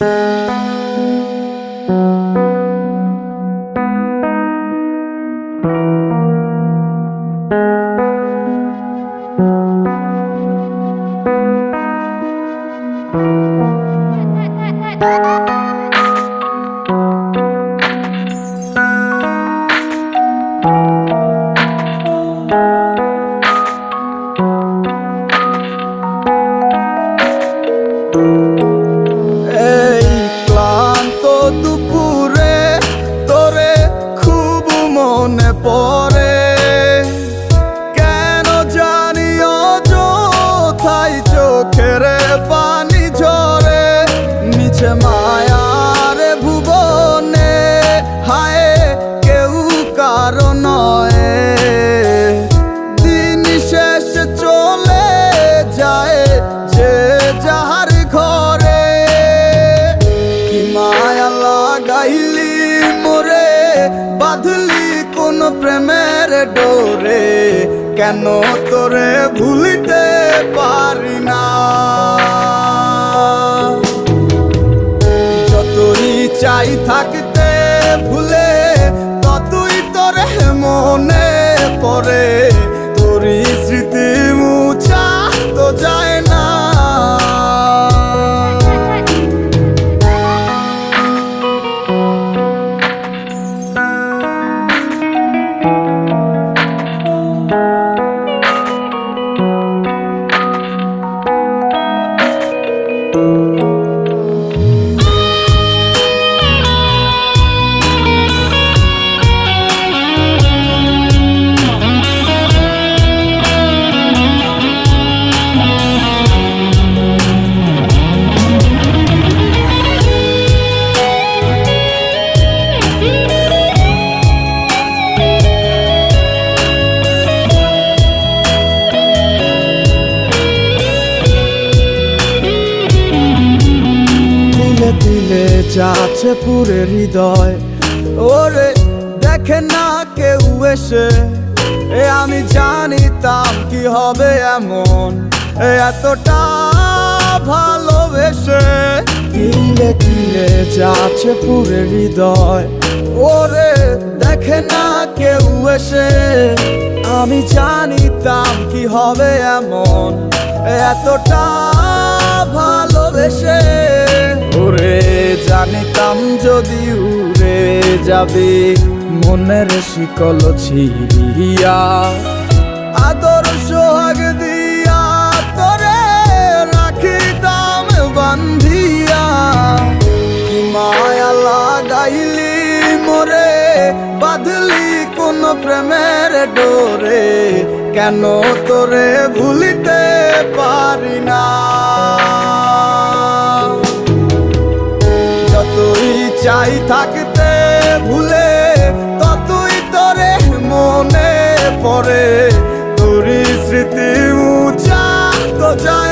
এই ক্লান্ত দুপুরে তোরে খুব মনে পড়ে, কেন জানি অযথাই চোখের পানি ঝরে। নিচে মায়ার ভুবনে হায় কেউ কারো নয়, দিন শেষ চলে যায় যে যাহার ঘরে। কি মায়া লাগাইলি মোরে, বাঁধলি কোন প্রেমের ডোরে, কেন তোরে ভুলিতে পারি না। যতই চাই থাকতে ভুলে, ততই তোরে মনে পড়ে। তোরই স্মৃতি মুছা তো যায় না। দিলে যাচ্ছে পুরে হৃদয়, ওরে দেখে না কেউ এসে। আমি জানিতাম কি হবে এমন, এতটা ভালোবেসে। দিলে দিলে যাচ্ছে পুরে হৃদয়, ওরে দেখে না কেউ এসে। আমি জানিতাম কি হবে এমন, এতটা ভালোবেসে। ওরে জানিতাম যদি উড়ে যাবি মনের শিকল ছিড়িয়া, আদর সোহাগ দিয়া তোরে রাখিতাম বান্ধিয়া। কি মায়া লাগাইলি মোরে, বাঁধলি কোন প্রেমের ডোরে, কেন তোরে ভুলিতে পারি না। যতই চাই থাকতে ভুলে, ততই তোরে মনে পড়ে। তোরই স্মৃতি মুছা তো যায়